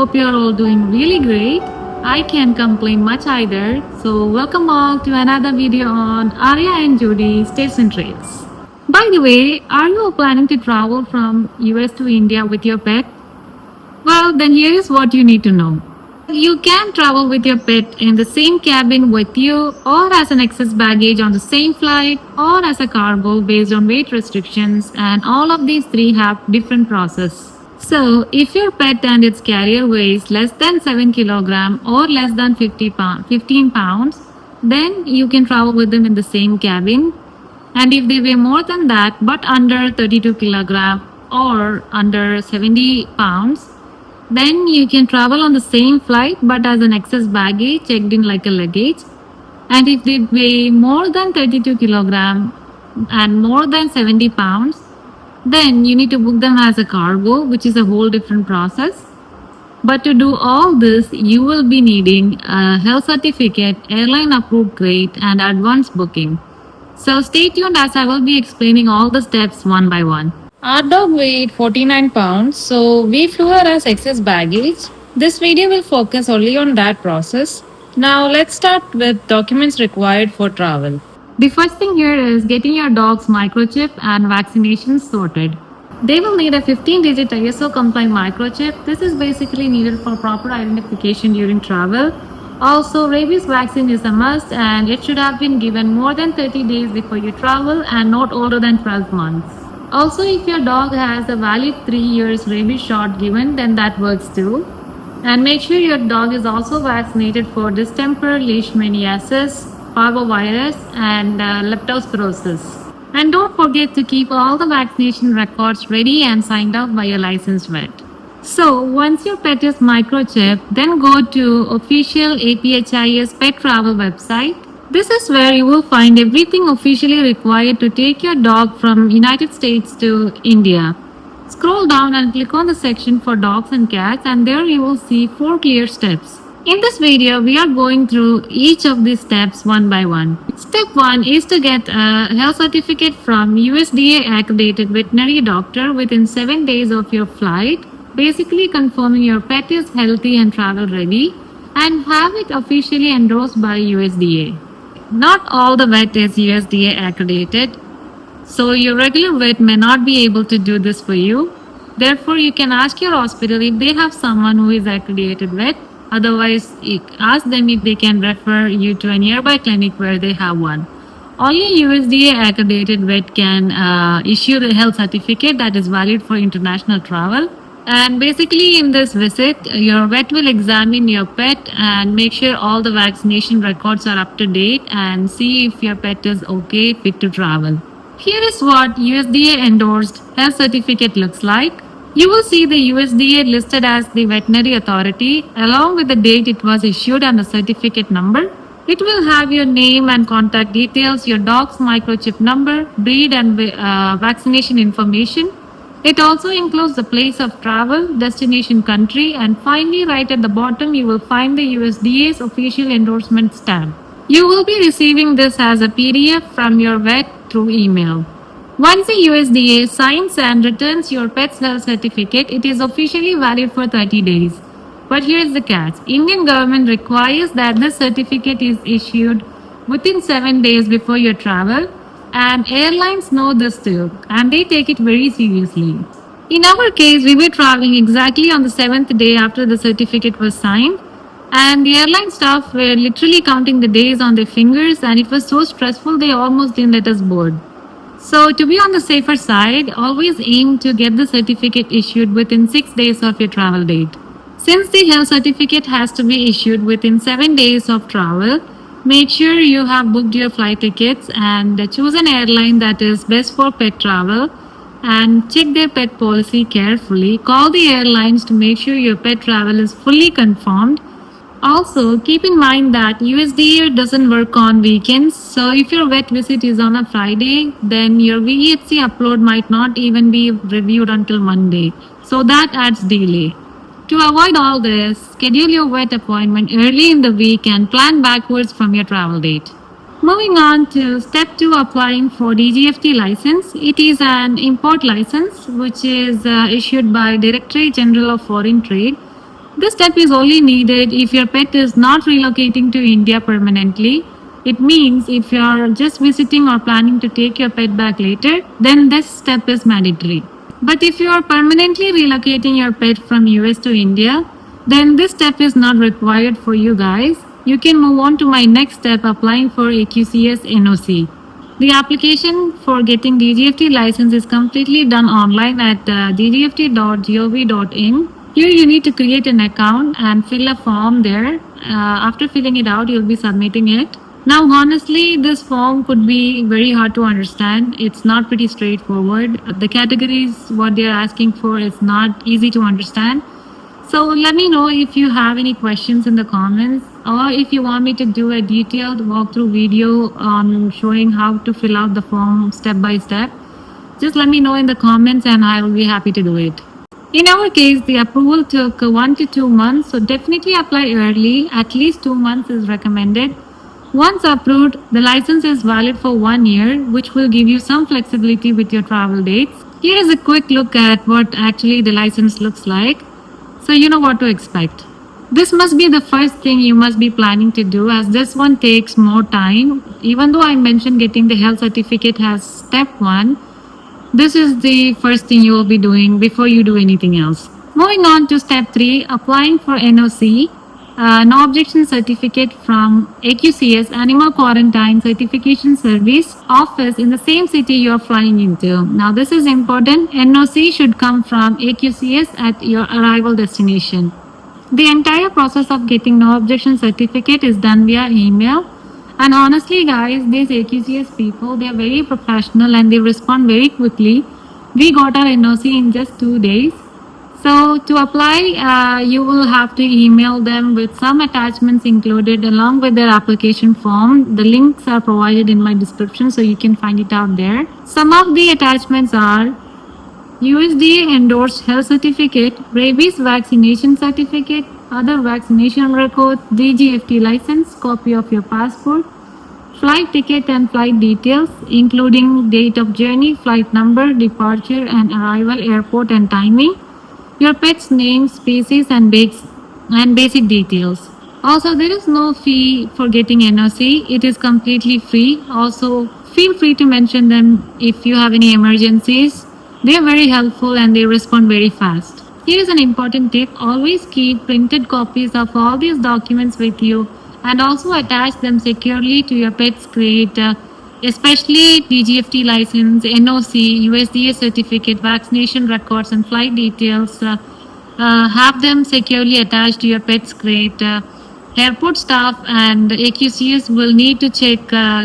Hope you're all doing really great. I can't complain much either. So, welcome all to another video on Arya and Judy States and Trails. By the way, are you planning to travel from US to India with your pet? Well, then here is what you need to know. You can travel with your pet in the same cabin with you, or as an excess baggage on the same flight, or as a cargo based on weight restrictions, and all of these three have different process. So, if your pet and its carrier weighs less than 7 kg or less than 15 pounds, then you can travel with them in the same cabin. And if they weigh more than that but under 32 kg or under 70 pounds, then you can travel on the same flight but as an excess baggage checked in like a luggage. And if they weigh more than 32 kg and more than 70 pounds, then you need to book them as a cargo, which is a whole different process. But to do all this, you will be needing a health certificate, airline approved crate, and advance booking. So stay tuned as I will be explaining all the steps one by one. Our dog weighed 49 pounds, so we flew her as excess baggage. This video will focus only on that process. Now let's start with documents required for travel. The first thing here is getting your dog's microchip and vaccinations sorted. They will need a 15-digit ISO compliant microchip. This is basically needed for proper identification during travel. Also, rabies vaccine is a must and it should have been given more than 30 days before you travel and not older than 12 months. Also, if your dog has a valid 3 years rabies shot given, then that works too. And make sure your dog is also vaccinated for distemper, leishmaniasis, parvovirus, and leptospirosis. And don't forget to keep all the vaccination records ready and signed off by your licensed vet. So, once your pet is microchipped, then go to official APHIS pet travel website. This is where you will find everything officially required to take your dog from United States to India. Scroll down and click on the section for dogs and cats, and there you will see 4 clear steps. In this video, we are going through each of these steps one by one. Step 1 is to get a health certificate from USDA accredited veterinary doctor within 7 days of your flight, basically confirming your pet is healthy and travel ready, and have it officially endorsed by USDA. Not all the vet is USDA accredited, so your regular vet may not be able to do this for you. Therefore, you can ask your hospital if they have someone who is accredited vet. Otherwise, ask them if they can refer you to a nearby clinic where they have one. Only USDA accredited vet can issue the health certificate that is valid for international travel. And basically in this visit, your vet will examine your pet and make sure all the vaccination records are up to date and see if your pet is okay, fit to travel. Here is what USDA endorsed health certificate looks like. You will see the USDA listed as the veterinary authority along with the date it was issued and the certificate number. It will have your name and contact details, your dog's microchip number, breed and vaccination information. It also includes the place of travel, destination country, and finally right at the bottom you will find the USDA's official endorsement stamp. You will be receiving this as a PDF from your vet through email. Once the USDA signs and returns your pet's health certificate, it is officially valid for 30 days. But here is the catch. Indian government requires that this certificate is issued within 7 days before your travel, and airlines know this too, and they take it very seriously. In our case, we were traveling exactly on the 7th day after the certificate was signed, and the airline staff were literally counting the days on their fingers, and it was so stressful they almost didn't let us board. So, to be on the safer side, always aim to get the certificate issued within 6 days of your travel date. Since the health certificate has to be issued within 7 days of travel, make sure you have booked your flight tickets and choose an airline that is best for pet travel and check their pet policy carefully. Call the airlines to make sure your pet travel is fully confirmed. Also, keep in mind that USDA doesn't work on weekends, so if your vet visit is on a Friday, then your VHC upload might not even be reviewed until Monday, so that adds delay. To avoid all this, schedule your vet appointment early in the week and plan backwards from your travel date. Moving on to step 2, applying for DGFT license. It is an import license which is issued by Directorate General of Foreign Trade. This step is only needed if your pet is not relocating to India permanently. It means if you are just visiting or planning to take your pet back later, then this step is mandatory. But if you are permanently relocating your pet from US to India, then this step is not required for you guys. You can move on to my next step, applying for AQCS NOC. The application for getting DGFT license is completely done online at dgft.gov.in. Here you need to create an account and fill a form there. After filling it out, you'll be submitting it. Now, honestly, this form could be very hard to understand. It's not pretty straightforward. The categories, what they're asking for, is not easy to understand. So let me know if you have any questions in the comments, or if you want me to do a detailed walkthrough video on showing how to fill out the form step by step. Just let me know in the comments and I will be happy to do it. In our case, the approval took 1 to 2 months, so definitely apply early. At least 2 months is recommended. Once approved, the license is valid for 1 year, which will give you some flexibility with your travel dates. Here is a quick look at what actually the license looks like, so you know what to expect. This must be the first thing you must be planning to do, as this one takes more time. Even though I mentioned getting the health certificate as step 1, this is the first thing you will be doing before you do anything else. Moving on to step 3, applying for NOC. No objection certificate from AQCS, Animal Quarantine Certification Service office in the same city you are flying into. Now this is important. NOC should come from AQCS at your arrival destination. The entire process of getting no objection certificate is done via email. And honestly guys, these AQCS people, they are very professional and they respond very quickly. We got our NOC in just 2 days. So to apply, you will have to email them with some attachments included along with their application form. The links are provided in my description, so you can find it out there. Some of the attachments are USDA endorsed health certificate, rabies vaccination certificate, other vaccination record, DGFT license, copy of your passport, flight ticket and flight details, including date of journey, flight number, departure and arrival, airport and timing, your pet's name, species and basic details. Also, there is no fee for getting NOC. It is completely free. Also, feel free to mention them if you have any emergencies. They are very helpful and they respond very fast. Here is an important tip. Always keep printed copies of all these documents with you and also attach them securely to your pet's crate, especially DGFT license, NOC, USDA certificate, vaccination records and flight details. Have them securely attached to your pet's crate. Airport staff and AQCS will need to check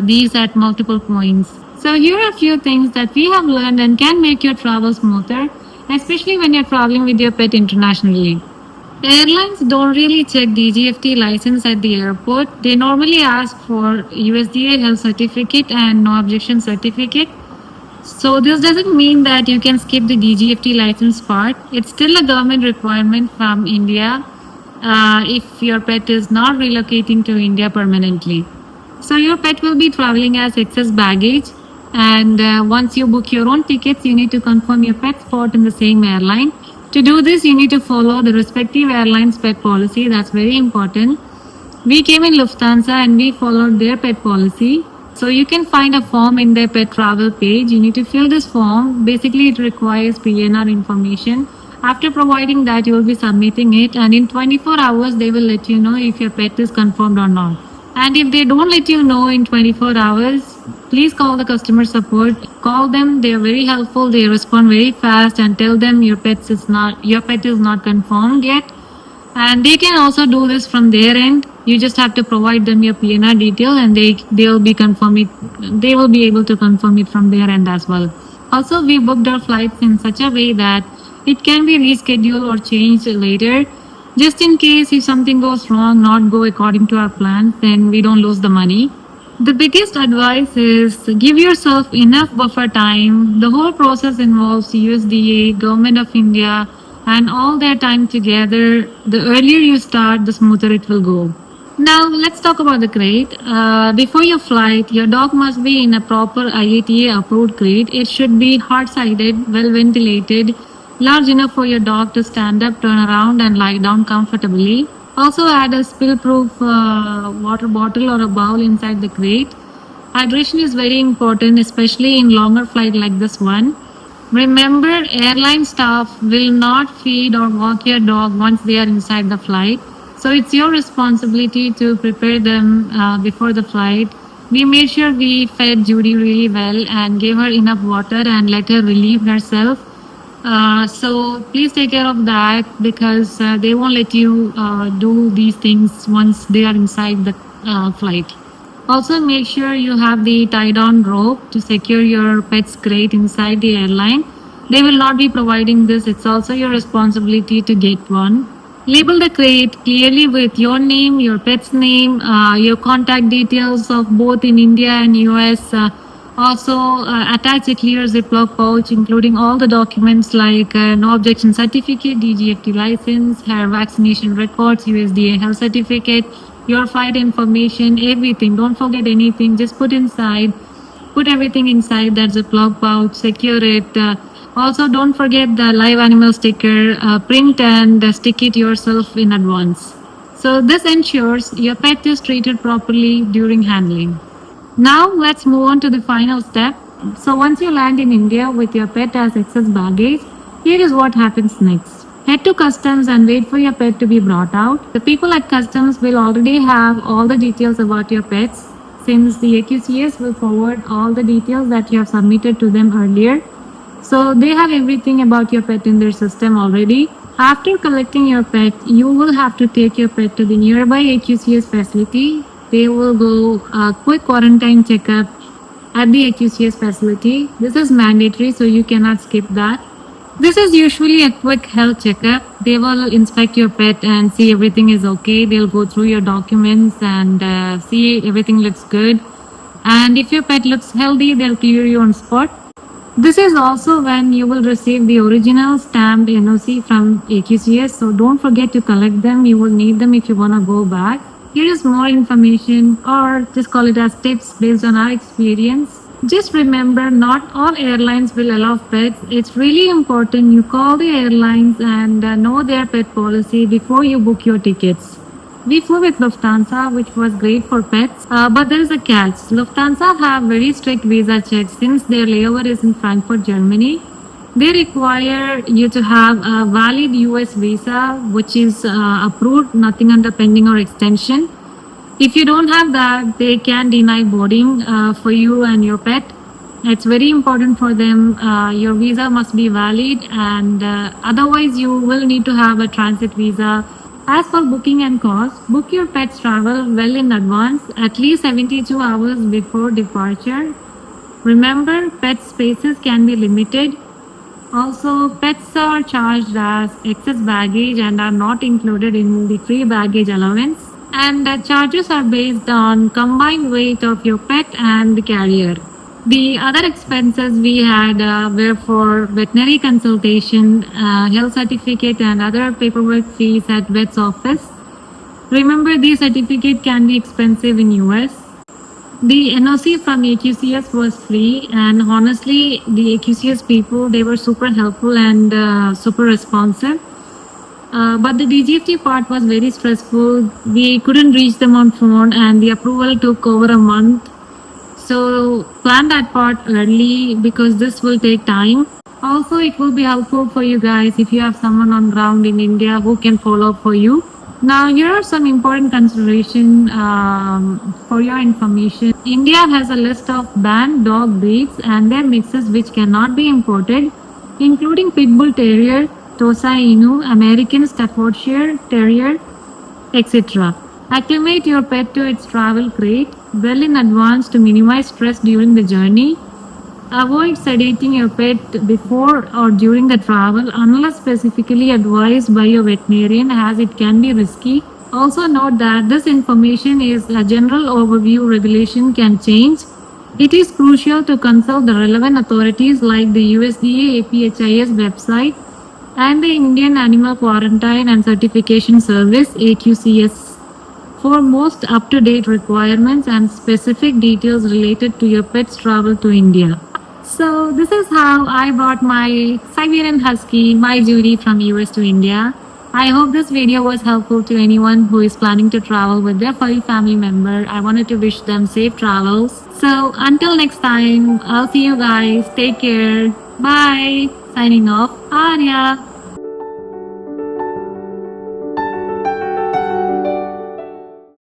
these at multiple points. So here are a few things that we have learned and can make your travel smoother, especially when you're traveling with your pet internationally. Airlines don't really check DGFT license at the airport. They normally ask for USDA health certificate and no objection certificate. So this doesn't mean that you can skip the DGFT license part. It's still a government requirement from India if your pet is not relocating to India permanently. So your pet will be traveling as excess baggage, and once you book your own tickets, you need to confirm your pet spot in the same airline. To do this, you need to follow the respective airline's pet policy. That's very important. We came in Lufthansa and we followed their pet policy. So you can find a form in their pet travel page. You need to fill this form. Basically, it requires PNR information. After providing that, you will be submitting it, and in 24 hours, they will let you know if your pet is confirmed or not. And if they don't let you know in 24 hours, please call the customer support. Call them. They are very helpful. They respond very fast, and tell them your pet is not confirmed yet. And they can also do this from their end. You just have to provide them your PNR detail, and they will be able to confirm it from their end as well. Also, we booked our flights in such a way that it can be rescheduled or changed later. Just in case if something goes wrong, not go according to our plans, then we don't lose the money. The biggest advice is give yourself enough buffer time. The whole process involves USDA, Government of India, and all their time together. The earlier you start, the smoother it will go. Now let's talk about the crate. Before your flight, your dog must be in a proper IATA approved crate. It should be hard-sided, well ventilated, large enough for your dog to stand up, turn around, and lie down comfortably. Also, add a spill-proof water bottle or a bowl inside the crate. Hydration is very important, especially in longer flight like this one. Remember, airline staff will not feed or walk your dog once they are inside the flight. So it's your responsibility to prepare them before the flight. We made sure we fed Judy really well and gave her enough water and let her relieve herself. So please take care of that because they won't let you do these things once they are inside the flight. Also, make sure you have the tie-down rope to secure your pet's crate inside the airline. They will not be providing this. It's also your responsibility to get one. Label the crate clearly with your name, your pet's name, your contact details of both in India and US. Also, attach a clear Ziploc pouch including all the documents like no objection certificate, DGFT license, hair vaccination records, USDA health certificate, your flight information, everything. Don't forget anything. Just put everything inside that Ziploc pouch, secure it. Also, don't forget the live animal sticker, print and stick it yourself in advance. So this ensures your pet is treated properly during handling. Now let's move on to the final step. So once you land in India with your pet as excess baggage, here is what happens next. Head to customs and wait for your pet to be brought out. The people at customs will already have all the details about your pets since the AQCS will forward all the details that you have submitted to them earlier. So they have everything about your pet in their system already. After collecting your pet, you will have to take your pet to the nearby AQCS facility. They will go a quick quarantine checkup at the AQCS facility. This is mandatory, so you cannot skip that. This is usually a quick health checkup. They will inspect your pet and see everything is okay. They'll go through your documents and see everything looks good. And if your pet looks healthy, they'll clear you on spot. This is also when you will receive the original stamped NOC from AQCS, so don't forget to collect them. You will need them if you want to go back. Here is more information, or just call it as tips based on our experience. Just remember, not all airlines will allow pets. It's really important you call the airlines and know their pet policy before you book your tickets. We flew with Lufthansa, which was great for pets, but there is a catch. Lufthansa have very strict visa checks since their layover is in Frankfurt, Germany. They require you to have a valid US visa, which is approved, nothing under pending or extension. If you don't have that, they can deny boarding for you and your pet. It's very important for them. Your visa must be valid, and otherwise you will need to have a transit visa. As for booking and cost, book your pet's travel well in advance, at least 72 hours before departure. Remember, pet spaces can be limited. Also, pets are charged as excess baggage and are not included in the free baggage allowance. And the charges are based on combined weight of your pet and the carrier. The other expenses we had were for veterinary consultation, health certificate and other paperwork fees at vet's office. Remember, the certificate can be expensive in US. The NOC from AQCS was free, and honestly, the AQCS people, they were super helpful and super responsive. But the DGFT part was very stressful. We couldn't reach them on phone and the approval took over a month. So plan that part early because this will take time. Also, it will be helpful for you guys if you have someone on ground in India who can follow up for you. Now, here are some important considerations for your information. India has a list of banned dog breeds and their mixes which cannot be imported, including Pit Bull Terrier, Tosa Inu, American Staffordshire Terrier, etc. Acclimate your pet to its travel crate well in advance to minimize stress during the journey. Avoid sedating your pet before or during the travel unless specifically advised by your veterinarian, as it can be risky. Also note that this information is a general overview. Regulation can change. It is crucial to consult the relevant authorities like the USDA APHIS website and the Indian Animal Quarantine and Certification Service AQCS for most up-to-date requirements and specific details related to your pet's travel to India. So this is how I brought my Siberian Husky, my Judy, from US to India. I hope this video was helpful to anyone who is planning to travel with their furry family member. I wanted to wish them safe travels. So until next time, I'll see you guys. Take care. Bye. Signing off, Arya.